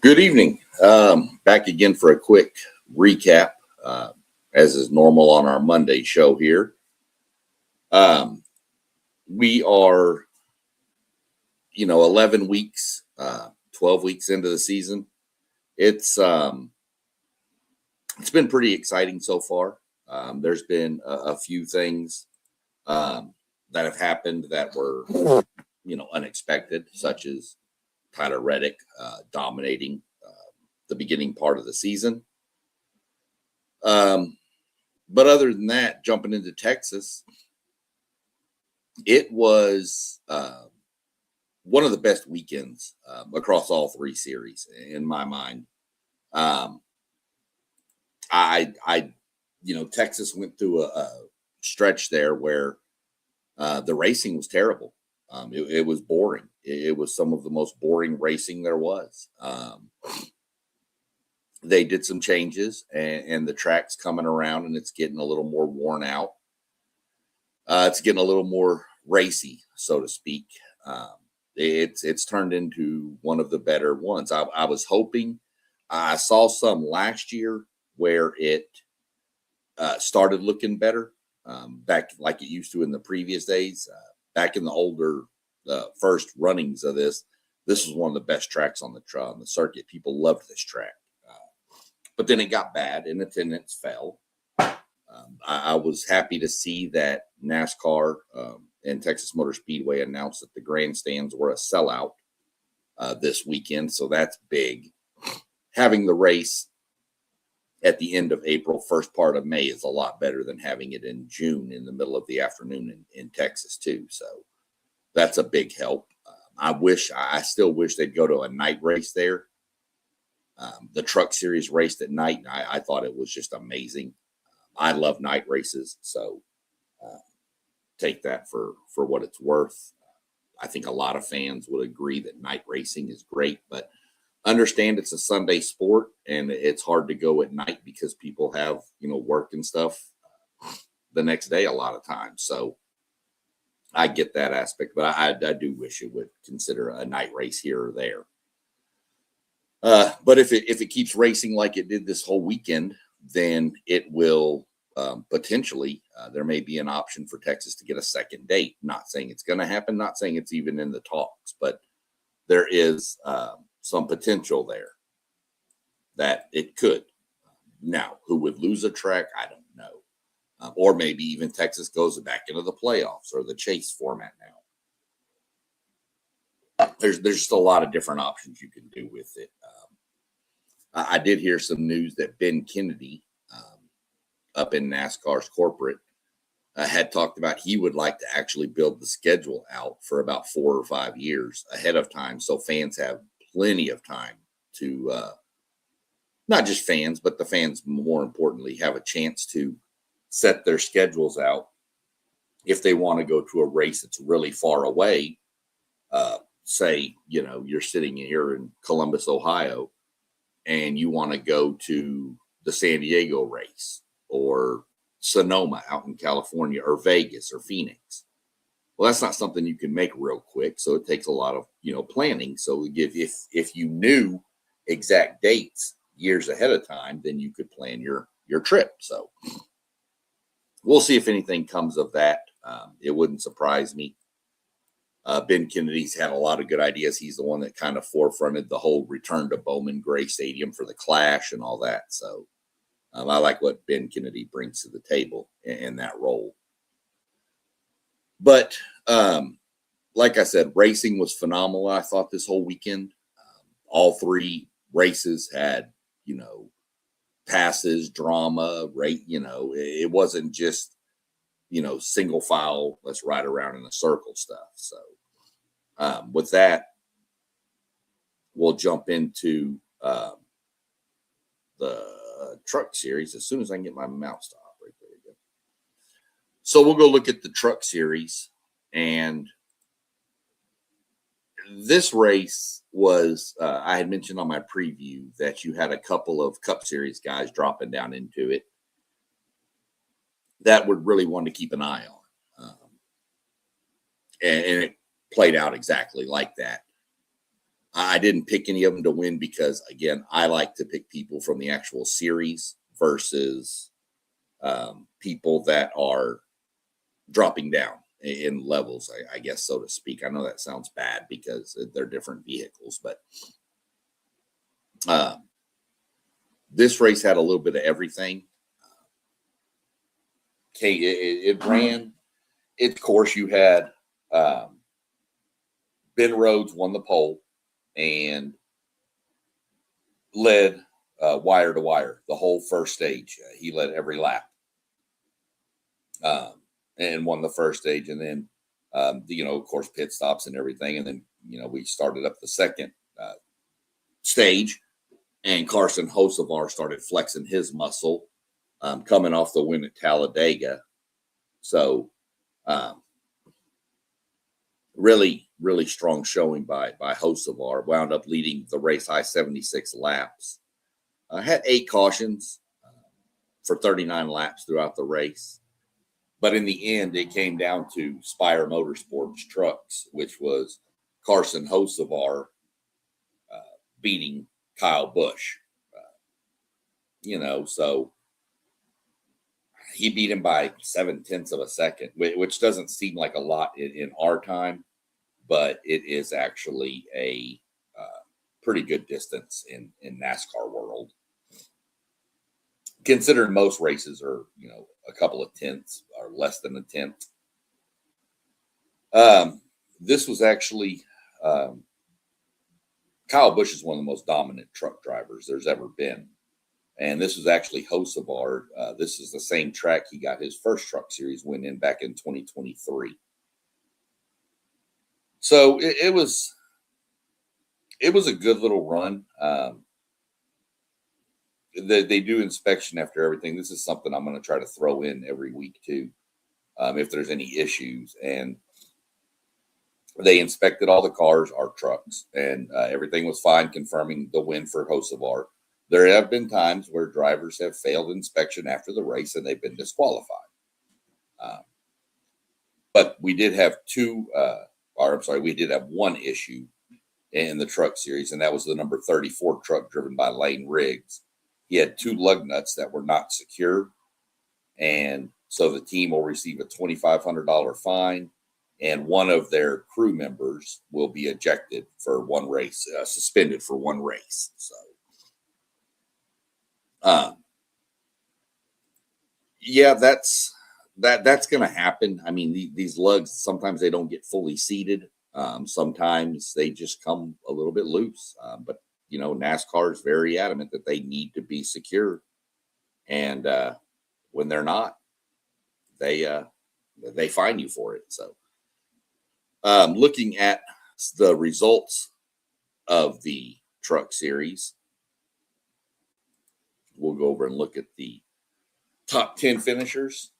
Good evening. Back again for a quick recap, as is normal on our Monday show here. Um, we are, 11 weeks, 12 weeks into the season. It's um, it's been pretty exciting so far. There's been a few things um, that have happened that were, unexpected, such as Tyler Reddick dominating the beginning part of the season. Um, but other than that, jumping into Texas, it was one of the best weekends across all three series in my mind. Um, Texas went through a stretch there where the racing was terrible. It was boring. It was some of the most boring racing there was. They did some changes, and the track's coming around, and it's getting a little more worn out. It's getting a little more racy, so to speak. It's turned into one of the better ones. I was hoping. I saw some last year where it started looking better, back like it used to in the previous days. Back in the older first runnings of this was one of the best tracks on the circuit. People loved this track, but then it got bad and attendance fell. I was happy to see that NASCAR and Texas Motor Speedway announced that the grandstands were a sellout this weekend, so that's big. Having the race at the end of April, first part of May is a lot better than having it in June in the middle of the afternoon in Texas too. So that's a big help. I still wish they'd go to a night race there. The Truck Series raced at night, and I thought it was just amazing. I love night races, so take that for what it's worth. I think a lot of fans would agree that night racing is great, but understand it's a Sunday sport, and it's hard to go at night because people have work and stuff the next day a lot of times. So I get that aspect, but I do wish it would consider a night race here or there. But if it keeps racing like it did this whole weekend, then it will potentially there may be an option for Texas to get a second date. Not saying it's going to happen, not saying it's even in the talks, but there is some potential there that it could. Now, who would lose a track? I don't know. Or maybe even Texas goes back into the playoffs or the chase format now. There's just a lot of different options you can do with it. I did hear some news that Ben Kennedy, up in NASCAR's corporate, had talked about he would like to actually build the schedule out for about 4 or 5 years ahead of time, so fans have plenty of time to not just fans, but the fans more importantly have a chance to set their schedules out if they want to go to a race that's really far away. Say you're sitting here in Columbus, Ohio, and you want to go to the San Diego race or Sonoma out in California or Vegas or Phoenix. Well, that's not something you can make real quick. So it takes a lot of, planning. So if you knew exact dates years ahead of time, then you could plan your trip. So we'll see if anything comes of that. It wouldn't surprise me. Ben Kennedy's had a lot of good ideas. He's the one that kind of forefronted the whole return to Bowman Gray Stadium for the Clash and all that. So I like what Ben Kennedy brings to the table in that role. But like I said, racing was phenomenal, I thought, this whole weekend. All three races had, passes, drama, rate. It wasn't just, single file, let's ride around in a circle stuff. So with that, we'll jump into the Truck Series as soon as I can get my mouse to operate. There we go. So we'll go look at the Truck Series, and this race was, I had mentioned on my preview that you had a couple of Cup Series guys dropping down into it that would really want to keep an eye on. And it played out exactly like that. I didn't pick any of them to win because, again, I like to pick people from the actual series versus people that are dropping down in levels, I guess, so to speak. I know that sounds bad because they're different vehicles, but uh, this race had a little bit of everything. Okay, it ran its course. You had Ben Rhodes won the pole and led wire to wire the whole first stage. He led every lap and won the first stage. And then, of course, pit stops and everything. And then, we started up the second stage, and Carson Hocevar started flexing his muscle coming off the win at Talladega. So, really, really strong showing by Hocevar. Wound up leading the race high 76 laps. Had 8 cautions for 39 laps throughout the race. But in the end, it came down to Spire Motorsports trucks, which was Carson Hocevar beating Kyle Busch. So he beat him by 7/10 of a second, which doesn't seem like a lot in our time, but it is actually a pretty good distance in NASCAR world. Considering most races are, a couple of tenths or less than a tenth. This was actually Kyle Busch is one of the most dominant truck drivers there's ever been. And this was actually Hocevar. This is the same track he got his first Truck Series win in back in 2023. So it was a good little run. They do inspection after everything. This is something I'm going to try to throw in every week too, if there's any issues. And they inspected all the cars, our trucks, and everything was fine, confirming the win for Hocevar. There have been times where drivers have failed inspection after the race and they've been disqualified. But we did have we did have one issue in the Truck Series, and that was the number 34 truck driven by Lane Riggs. He had 2 lug nuts that were not secure, and so the team will receive a $2,500 fine, and one of their crew members will be ejected for one race, suspended for one race. So, yeah, that's going to happen. I mean, these lugs, sometimes they don't get fully seated. Sometimes they just come a little bit loose. But NASCAR is very adamant that they need to be secure, and when they're not, they fine you for it. So, looking at the results of the Truck Series, we'll go over and look at the top 10 finishers.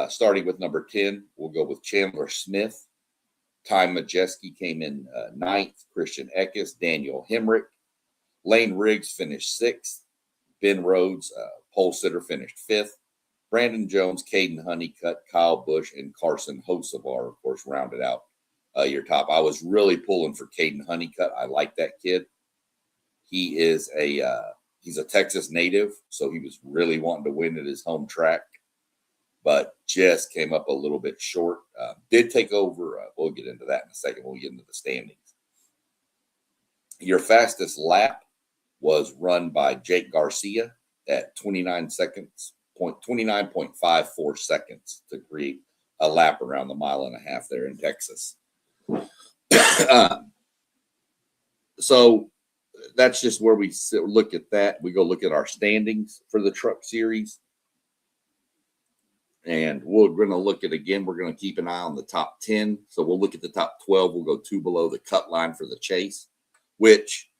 Starting with number 10, we'll go with Chandler Smith. Ty Majeski came in 9th. Christian Eckes, Daniel Hemrick. Lane Riggs finished 6th. Ben Rhodes, pole sitter, finished 5th. Brandon Jones, Caden Honeycutt, Kyle Busch, and Carson Hocevar, of course, rounded out your top. I was really pulling for Caden Honeycutt. I like that kid. He is he's a Texas native, so he was really wanting to win at his home track, but just came up a little bit short. Did take over. We'll get into that in a second when we get into the standings. Your fastest lap was run by Jake Garcia at 29.54 seconds to create a lap around the 1.5 miles there in Texas. So that's just where we look at that. We go look at our standings for the Truck Series. And we're going to look at, again, we're going to keep an eye on the top 10. So we'll look at the top 12. We'll go 2 below the cut line for the chase, which,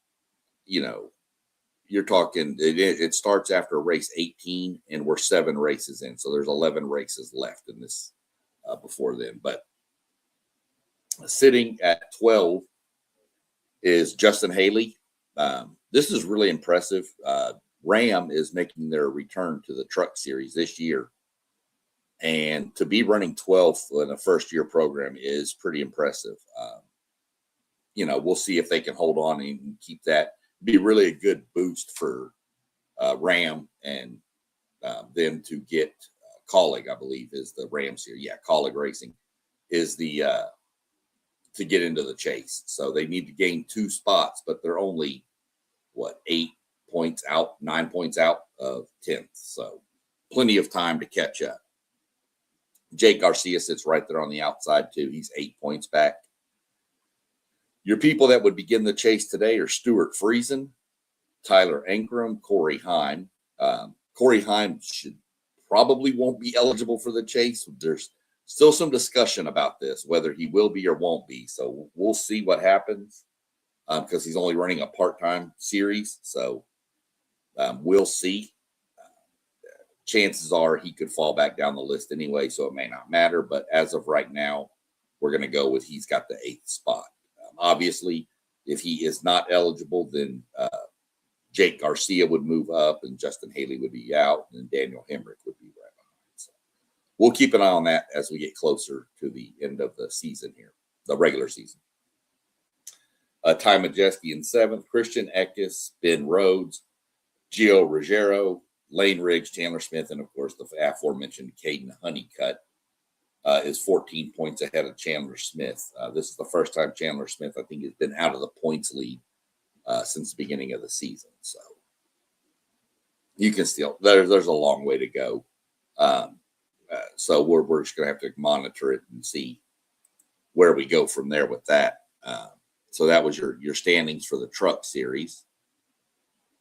you're talking, it starts after race 18, and we're 7 races in. So there's 11 races left in this before then. But sitting at 12 is Justin Haley. This is really impressive. Ram is making their return to the Truck Series this year. And to be running 12th in a first-year program is pretty impressive. we'll see if they can hold on and keep that. Be really a good boost for Ram and them to get Colleague, I believe, is the Rams here. Yeah, Colleague Racing is the to get into the chase. So they need to gain 2 spots, but they're only 8 points out, 9 points out of 10th. So plenty of time to catch up. Jake Garcia sits right there on the outside too. He's 8 points back. Your people that would begin the chase today are Stuart Friesen, Tyler Ankrum, Corey Heim. Corey Heim probably won't be eligible for the chase. There's still some discussion about this, whether he will be or won't be. So we'll see what happens because he's only running a part-time series. So we'll see. Chances are he could fall back down the list anyway, so it may not matter. But as of right now, we're going to go with he's got the 8th spot. Obviously, if he is not eligible, then Jake Garcia would move up and Justin Haley would be out and Daniel Hemrick would be right behind. So we'll keep an eye on that as we get closer to the end of the season here, the regular season. Ty Majeski in 7th, Christian Eckes, Ben Rhodes, Gio Ruggiero, Lane Riggs, Chandler Smith, and of course the aforementioned Caden Honeycutt is 14 points ahead of Chandler Smith. This is the first time Chandler Smith, I think, has been out of the points lead since the beginning of the season. So you can still, there's a long way to go. So we're just going to have to monitor it and see where we go from there with that. So that was your standings for the truck series.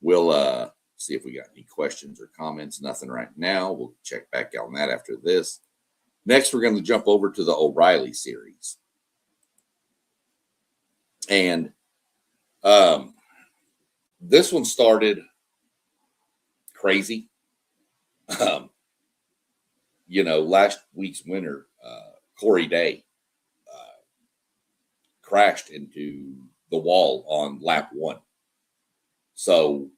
We'll see if we got any questions or comments. Nothing right now. We'll check back on that after this. Next, we're going to jump over to the O'Reilly series. And this one started crazy. Last week's winner, Corey Day, crashed into the wall on lap 1. So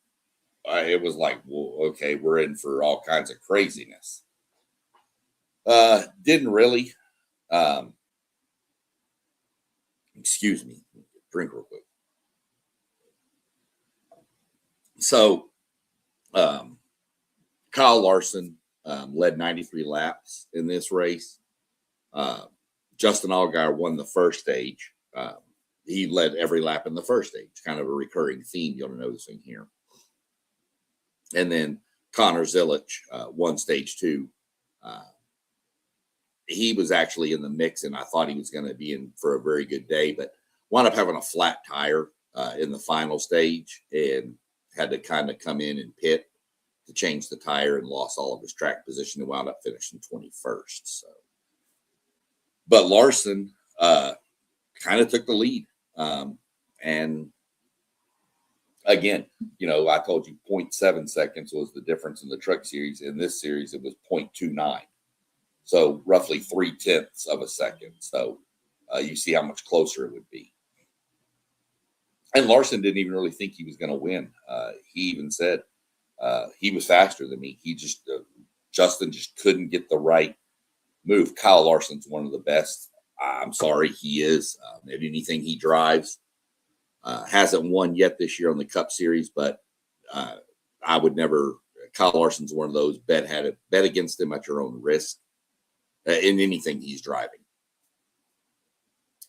it was like, well, okay, we're in for all kinds of craziness. Didn't really. Excuse me. Drink real quick. So Kyle Larson led 93 laps in this race. Justin Allgaier won the first stage. He led every lap in the first stage, kind of a recurring theme you'll notice in here. And then Connor Zilich won stage 2. He was actually in the mix, and I thought he was going to be in for a very good day, but wound up having a flat tire in the final stage and had to kind of come in and pit to change the tire and lost all of his track position and wound up finishing 21st. So, but Larson kind of took the lead. And again, I told you 0.7 seconds was the difference in the truck series. In this series, it was 0.29. So roughly 0.3 of a second. So you see how much closer it would be. And Larson didn't even really think he was going to win. He even said he was faster than me. He just, Justin just couldn't get the right move. Kyle Larson's one of the best. I'm sorry, he is. At anything he drives. Hasn't won yet this year on the Cup Series, but I would never. Kyle Larson's one of those bet against him at your own risk in anything he's driving.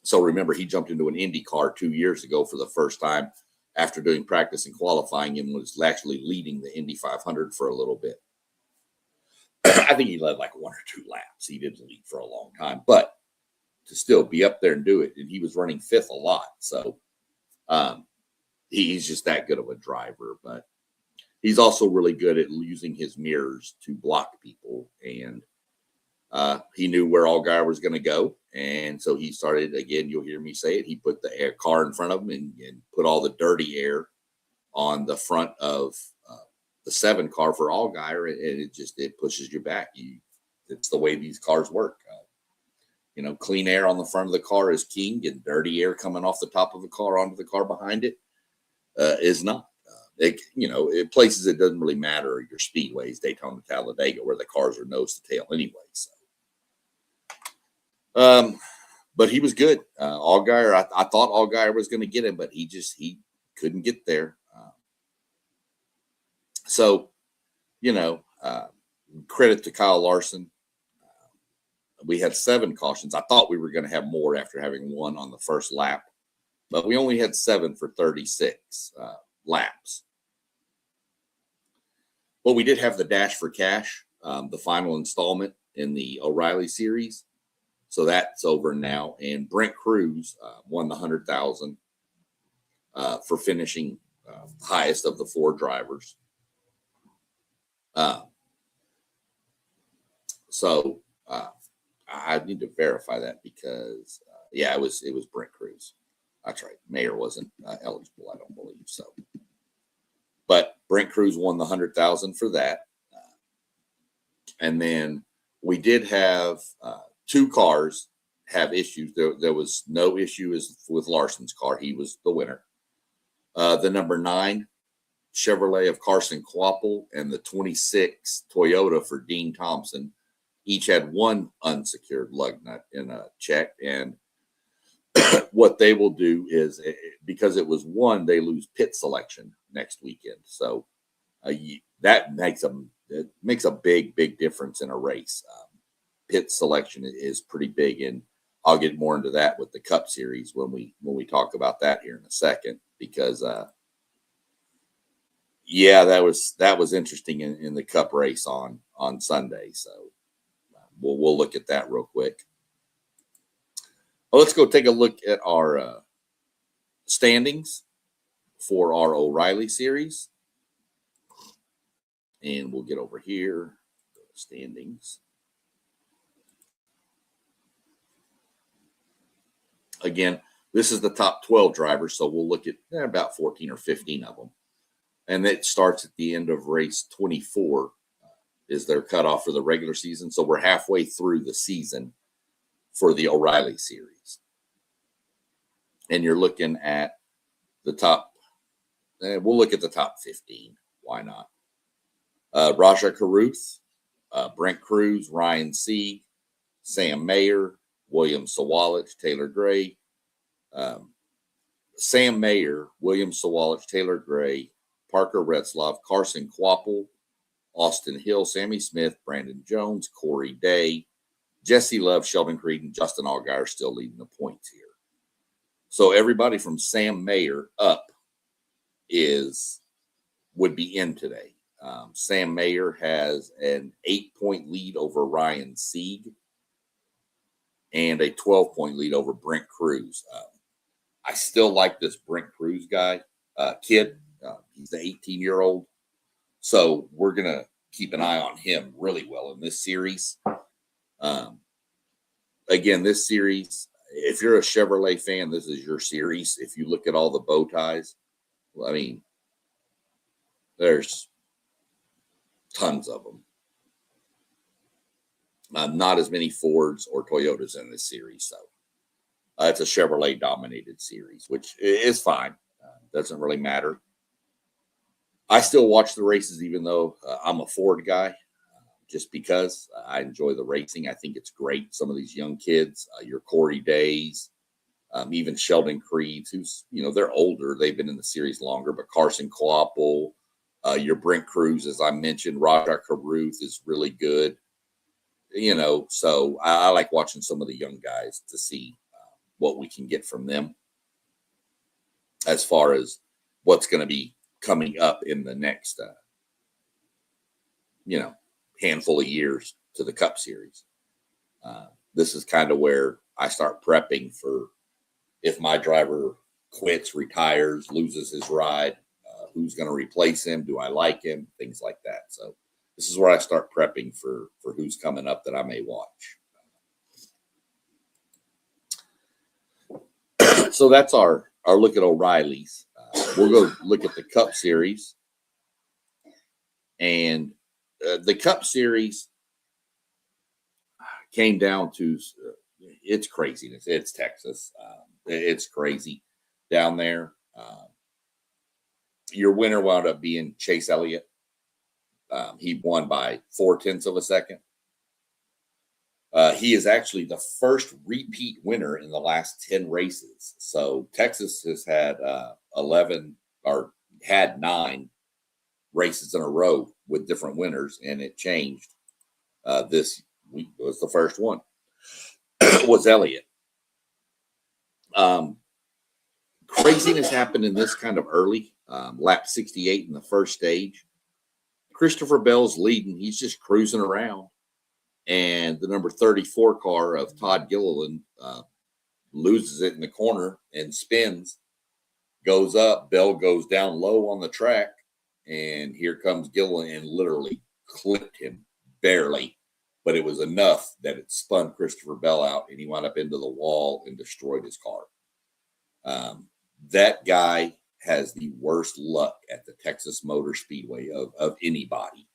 So remember, he jumped into an Indy car 2 years ago for the first time after doing practice and qualifying and was actually leading the Indy 500 for a little bit. I think he led like 1 or 2 laps. He didn't lead for a long time, but to still be up there and do it, and he was running 5th a lot. So he's just that good of a driver, but he's also really good at using his mirrors to block people. And he knew where Allgaier was going to go. And so he started, again, you'll hear me say it, he put the air car in front of him and put all the dirty air on the front of the 7 car for Allgaier. And it pushes you back. It's the way these cars work. Clean air on the front of the car is king, and dirty air coming off the top of the car onto the car behind it is not. Places it doesn't really matter, your speedways, Daytona, Talladega, where the cars are nose to tail anyway. So, but he was good. Allgaier, I thought Allgaier was going to get him, but he couldn't get there. So, you know, credit to Kyle Larson. We had 7 cautions. I thought we were going to have more after having 1 on the first lap, but we only had 7 for 36 laps. But we did have the Dash for Cash, the final installment in the O'Reilly series. So that's over now. And Brent Cruz won the 100,000 for finishing highest of the 4 drivers. So I need to verify that because yeah, it was Brent Cruz. That's right. Mayer wasn't eligible, I don't believe so. But Brent Cruz won the 100,000 for that. And then we did have 2 cars have issues. There was no issue with Larson's car. He was the winner. The number 9 Chevrolet of Carson Kvapil and the 26 Toyota for Dean Thompson each had 1 unsecured lug nut in a check. And what they will do is, because it was 1, they lose pit selection next weekend. So that makes a big difference in a race. Pit selection is pretty big, and I'll get more into that with the Cup Series when we talk about that here in a second, because yeah, that was interesting in the Cup race on Sunday. So we'll look at that real quick. Well, let's go take a look at our standings for our O'Reilly series. And we'll get over here, go to standings. Again, this is the top 12 drivers, so we'll look at about 14 or 15 of them. And it starts at the end of race 24 is their cutoff for the regular season. So we're halfway through the season for the O'Reilly series. And you're looking at the top, we'll look at the top 15. Why not? Raja Caruth, Brent Cruz, Ryan Sieg, Sam Mayer, William Sawalich, Taylor Gray. Sam Mayer, William Sawalich, Taylor Gray, Parker Retzlaff, Carson Kvapil, Austin Hill, Sammy Smith, Brandon Jones, Corey Day, Jesse Love, Sheldon Creed, and Justin Allgaier are still leading the points here. So everybody from Sam Mayer up would be in today. Sam Mayer has an 8-point lead over Ryan Sieg and a 12-point lead over Brent Cruz. I still like this Brent Cruz guy, kid. He's the 18-year-old. So we're going to keep an eye on him really well in this series. Again, this series, if you're a Chevrolet fan, this is your series. If you look at all the bow ties, well, I mean, there's tons of them. Not as many Fords or Toyotas in this series. So it's a Chevrolet dominated series, which is fine. Doesn't really matter. I still watch the races, even though I'm a Ford guy, just because I enjoy the racing. I think it's great. Some of these young kids, your Corey Days, even Sheldon Creeds, who's, they're older. They've been in the series longer, but Carson Kvapil, your Brent Cruz, as I mentioned, Raja Caruth is really good. So I like watching some of the young guys to see what we can get from them as far as what's going to be coming up in the next, handful of years to the Cup Series. This is kind of where I start prepping for if my driver quits, retires, loses his ride, who's going to replace him? Do I like him? Things like that. So this is where I start prepping for who's coming up that I may watch. So that's our look at O'Reilly's. We'll go look at the Cup Series. And the Cup Series came down to, it's craziness. It's Texas. It's crazy down there. Your winner wound up being Chase Elliott. He won by 0.4 seconds. He is actually the first repeat winner in the last 10 races. So Texas has had 11 or had 9 races in a row with different winners, and it changed. This week was the first one. Was Elliott. Craziness happened in this kind of early. Lap 68 in the first stage. Christopher Bell's leading. He's just cruising around. And the number 34 car of Todd Gilliland loses it in the corner and spins, goes up. Bell goes down low on the track. And here comes Gilliland and literally clipped him barely. But it was enough that it spun Christopher Bell out, and he went up into the wall and destroyed his car. That guy has the worst luck at the Texas Motor Speedway of anybody.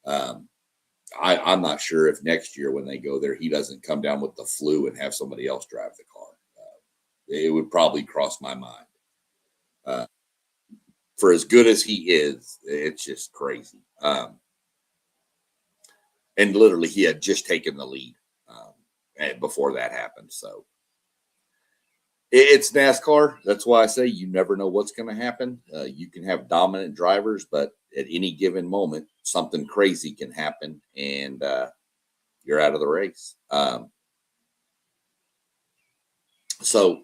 I'm not sure if next year when they go there, he doesn't come down with the flu and have somebody else drive the car. It would probably cross my mind. For as good as he is, it's just crazy. And literally, he had just taken the lead before that happened. So it's NASCAR. That's why I say you never know what's going to happen. You can have dominant drivers, but at any given moment, something crazy can happen, and you're out of the race. So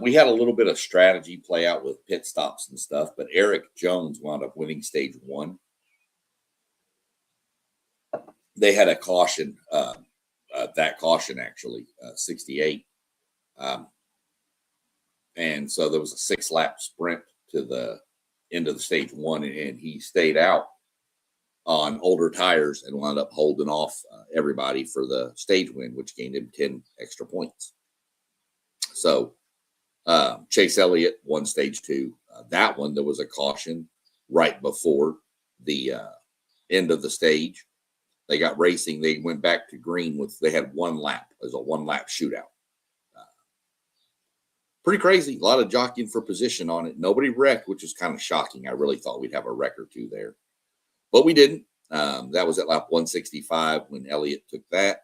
we had a little bit of strategy play out with pit stops and stuff, but Eric Jones wound up winning stage 1. They had a caution, that caution actually, 68. And so there was a 6-lap sprint to the end of the stage 1, and he stayed out on older tires and wound up holding off everybody for the stage win, which gained him 10 extra points. So Chase Elliott won stage 2. That one, there was a caution right before the end of the stage. They got racing. They went back to green they had 1 lap. It was a 1-lap shootout. Pretty crazy. A lot of jockeying for position on it. Nobody wrecked, which was kind of shocking. I really thought we'd have a wreck or 2 there, but we didn't. That was at lap 165 when Elliott took that.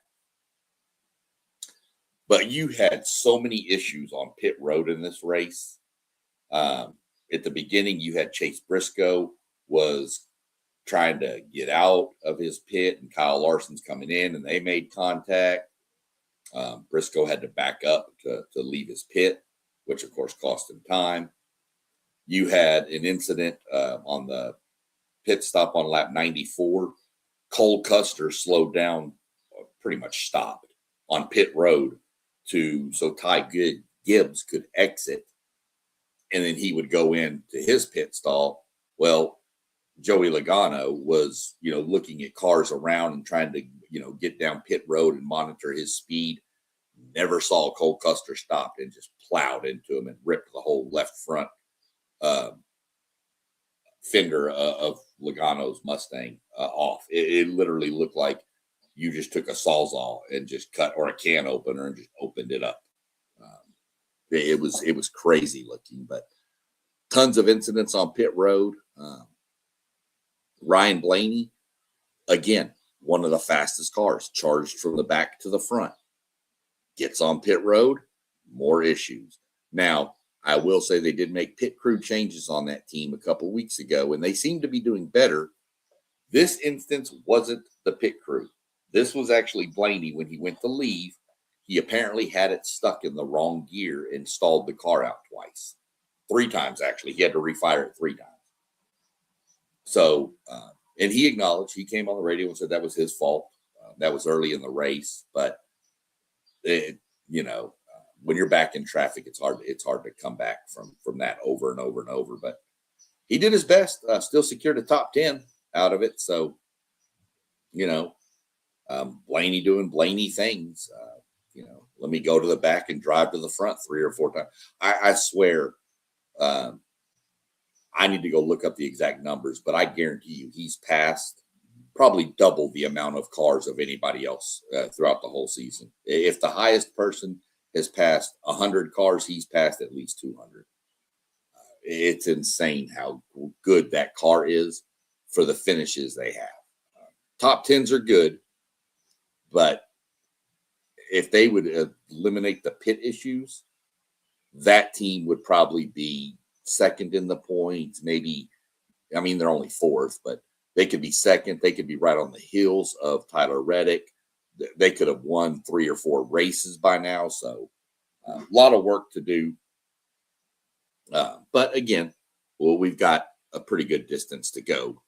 But you had so many issues on pit road in this race. At the beginning, you had Chase Briscoe was trying to get out of his pit, and Kyle Larson's coming in, and they made contact. Briscoe had to back up to leave his pit, which of course cost him time. You had an incident on the pit stop on lap 94. Cole Custer slowed down, pretty much stopped on pit road so Ty Gibbs could exit, and then he would go into his pit stall. Well, Joey Logano was, looking at cars around and trying to, get down pit road and monitor his speed. Never saw Cole Custer stop and just plowed into him and ripped the whole left front fender of Logano's Mustang off. It literally looked like you just took a Sawzall and just cut, or a can opener and just opened it up. It was crazy looking, but tons of incidents on pit road. Ryan Blaney, again, one of the fastest cars, charged from the back to the front. Gets on pit road, more issues. Now, I will say they did make pit crew changes on that team a couple weeks ago, and they seem to be doing better. This instance wasn't the pit crew. This was actually Blaney. When he went to leave, he apparently had it stuck in the wrong gear and stalled the car out twice. 3 times, actually. He had to refire it 3 times. So, and he acknowledged, he came on the radio and said that was his fault. That was early in the race, but when you're back in traffic, it's hard to come back from that over and over and over. But he did his best, still secured a top 10 out of it. So, Blaney doing Blaney things. Let me go to the back and drive to the front 3 or 4 times. I swear, I need to go look up the exact numbers, but I guarantee you he's passed probably double the amount of cars of anybody else throughout the whole season. If the highest person has passed 100 cars, he's passed at least 200. It's insane how good that car is for the finishes they have. Top 10s are good, but if they would eliminate the pit issues, that team would probably be second in the points. Maybe, I mean, they're only fourth, but they could be second. They could be right on the heels of Tyler Reddick. They could have won 3 or 4 races by now. So a lot of work to do. But again, well, we've got a pretty good distance to go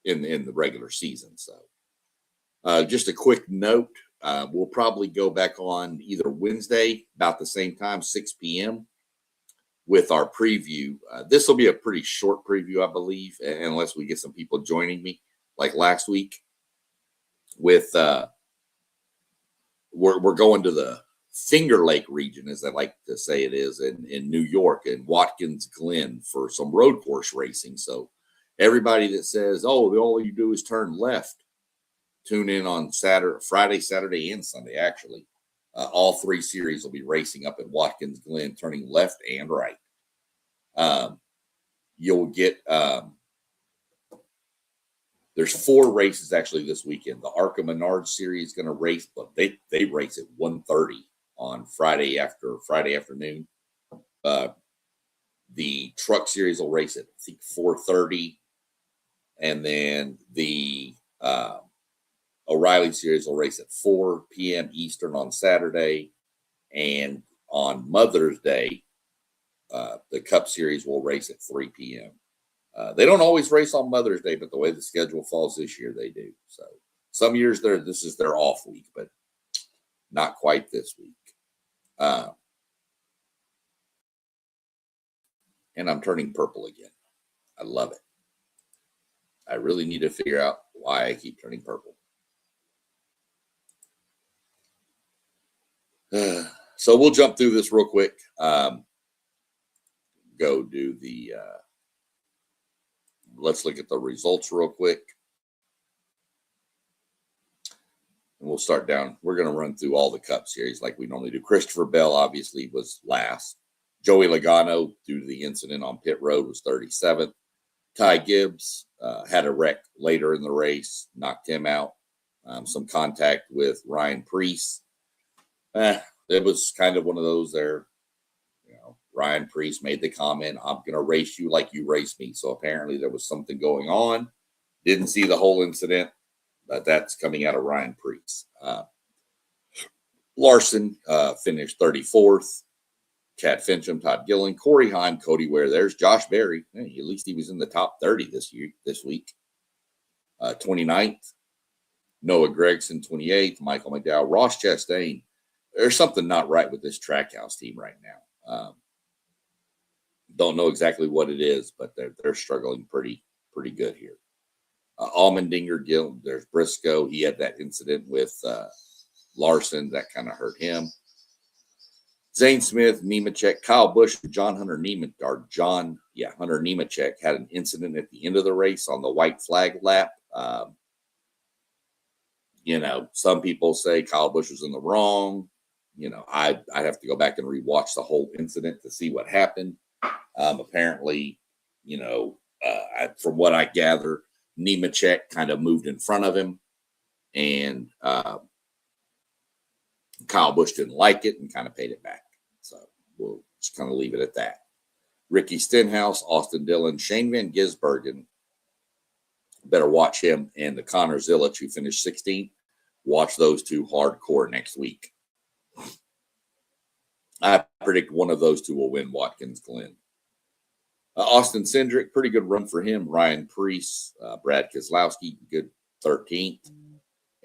in the regular season. So just a quick note, we'll probably go back on either Wednesday about the same time, 6 p.m. with our preview. This will be a pretty short preview, I believe, unless we get some people joining me like last week. With we're going to the Finger Lake region, as I like to say it is, in New York, and Watkins Glen for some road course racing. So everybody that says, oh, all you do is turn left, tune in on Friday, Saturday, and Sunday, actually. All 3 series will be racing up at Watkins Glen, turning left and right. You'll get there's 4 races actually this weekend. The Arca Menard series is going to race, but they race at 1:30 on Friday afternoon. The Truck series will race at, I think, 4:30, and then the O'Reilly series will race at 4 p.m. Eastern on Saturday, and on Mother's Day, the Cup series will race at 3 p.m. They don't always race on Mother's Day, but the way the schedule falls this year, they do. So some years this is their off week, but not quite this week. And I'm turning purple again. I love it. I really need to figure out why I keep turning purple. So we'll jump through this real quick. Go do the let's look at the results real quick. And we'll start down. We're going to run through all the Cup series like we normally do. Christopher Bell obviously was last. Joey Logano, due to the incident on pit road, was 37th. Ty Gibbs had a wreck later in the race, knocked him out. Some contact with Ryan Preece. It was kind of one of those there. Ryan Preece made the comment, I'm going to race you like you raced me. So apparently there was something going on. Didn't see the whole incident, but that's coming out of Ryan Preece. Larson finished 34th. Chad Fincham, Todd Gillen, Corey Heim, Cody Ware. There's Josh Berry. Hey, at least he was in the top 30 this week. 29th. Noah Gregson, 28th. Michael McDowell. Ross Chastain. There's something not right with this Trackhouse team right now. Don't know exactly what it is, but they're struggling pretty good here. Allmendinger, Gil, there's Briscoe. He had that incident with Larson that kind of hurt him. Zane Smith, Nemechek, Kyle Busch, Hunter Nemechek had an incident at the end of the race on the white flag lap. Some people say Kyle Busch was in the wrong. I'd have to go back and rewatch the whole incident to see what happened. Apparently, from what I gather, Nemechek kind of moved in front of him, and Kyle Busch didn't like it and kind of paid it back. So we'll just kind of leave it at that. Ricky Stenhouse, Austin Dillon, Shane Van Gisbergen. Better watch him and the Connor Zillich, who finished 16th. Watch those two hardcore next week. I predict one of those two will win Watkins Glen. Austin Cindric, pretty good run for him. Ryan Preece, Brad Keselowski, good 13th.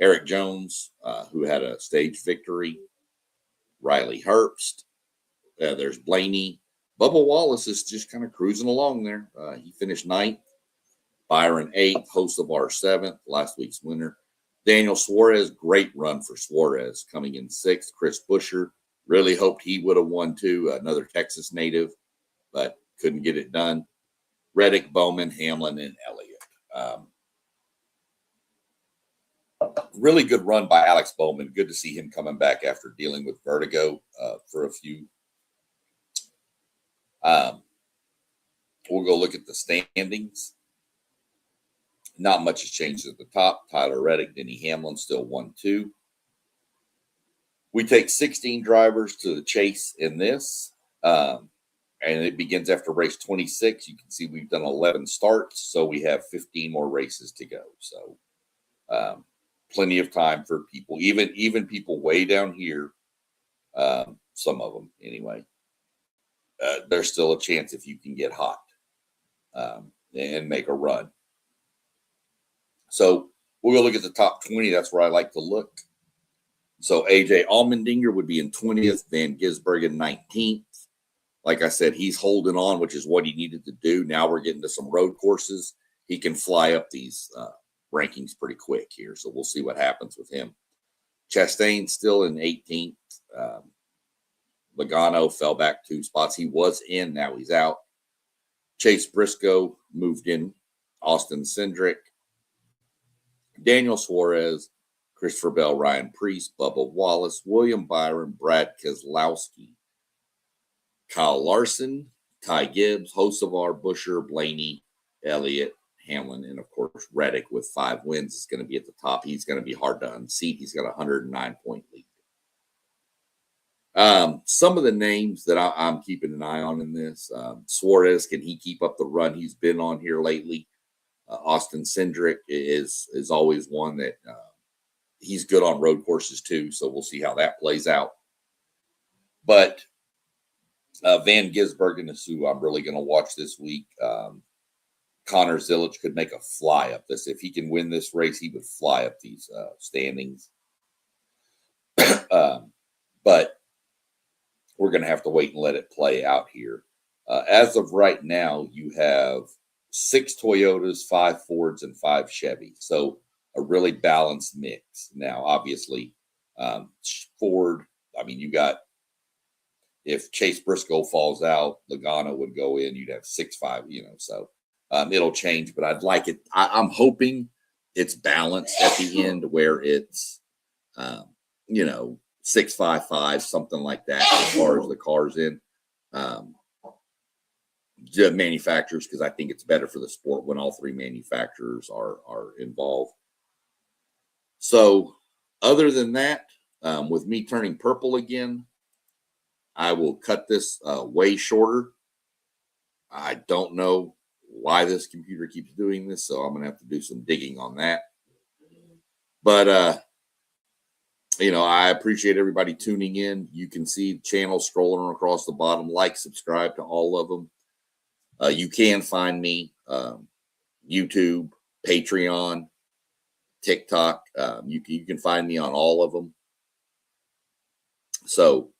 Eric Jones, who had a stage victory. Riley Herbst. There's Blaney. Bubba Wallace is just kind of cruising along there. He finished 9th. Byron 8th. Hocevar 7th, last week's winner. Daniel Suarez, great run for Suarez, coming in 6th. Chris Buescher, really hoped he would have won too. Another Texas native, but couldn't get it done. Reddick, Bowman, Hamlin, and Elliott. Really good run by Alex Bowman. Good to see him coming back after dealing with vertigo for a few. We'll go look at the standings. Not much has changed at the top. Tyler Reddick, Denny Hamlin still 1-2. We take 16 drivers to the chase in this, and it begins after race 26. You can see we've done 11 starts, so we have 15 more races to go. So plenty of time for people, even people way down here, some of them anyway. There's still a chance if you can get hot and make a run. So we'll go look at the top 20. That's where I like to look. So AJ Allmendinger would be in 20th, Van Gisbergen 19th. Like I said, he's holding on, which is what he needed to do. Now we're getting to some road courses. He can fly up these rankings pretty quick here. So we'll see what happens with him. Chastain still in 18th. Logano fell back 2 spots. He was in, now he's out. Chase Briscoe moved in. Austin Cindric. Daniel Suarez, Christopher Bell, Ryan Preece, Bubba Wallace, William Byron, Brad Keselowski, Kyle Larson, Ty Gibbs, Hocevar, Busher, Blaney, Elliott, Hamlin, and of course Reddick with 5 wins is going to be at the top. He's going to be hard to unseat. He's got a 109-point lead. Some of the names that I'm keeping an eye on in this, Suarez, can he keep up the run he's been on here lately? Austin Cindric is always one that he's good on road courses too, so we'll see how that plays out. But Van Gisbergen is who I'm really going to watch this week. Connor Zilic could make a fly up this. If he can win this race, he would fly up these standings. But we're going to have to wait and let it play out here. As of right now, you have 6 Toyotas, 5 Fords, and 5 Chevys. So a really balanced mix. Now, obviously, Ford, I mean, you got, if Chase Briscoe falls out, Logano would go in, you'd have 6-5, so it'll change, but I'd like it. I'm hoping it's balanced at the end where it's, 6-5-5, something like that as far as the cars in. Manufacturers, because I think it's better for the sport when all 3 manufacturers are involved. So other than that, with me turning purple again, I will cut this way shorter. I don't know why this computer keeps doing this, so I'm going to have to do some digging on that. But, I appreciate everybody tuning in. You can see the channel scrolling across the bottom. Like, subscribe to all of them. You can find me YouTube, Patreon, TikTok. You can find me on all of them. So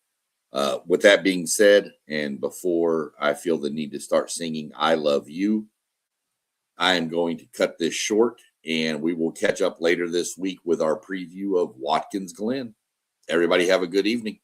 with that being said, and before I feel the need to start singing I Love You, I am going to cut this short, and we will catch up later this week with our preview of Watkins Glen. Everybody have a good evening.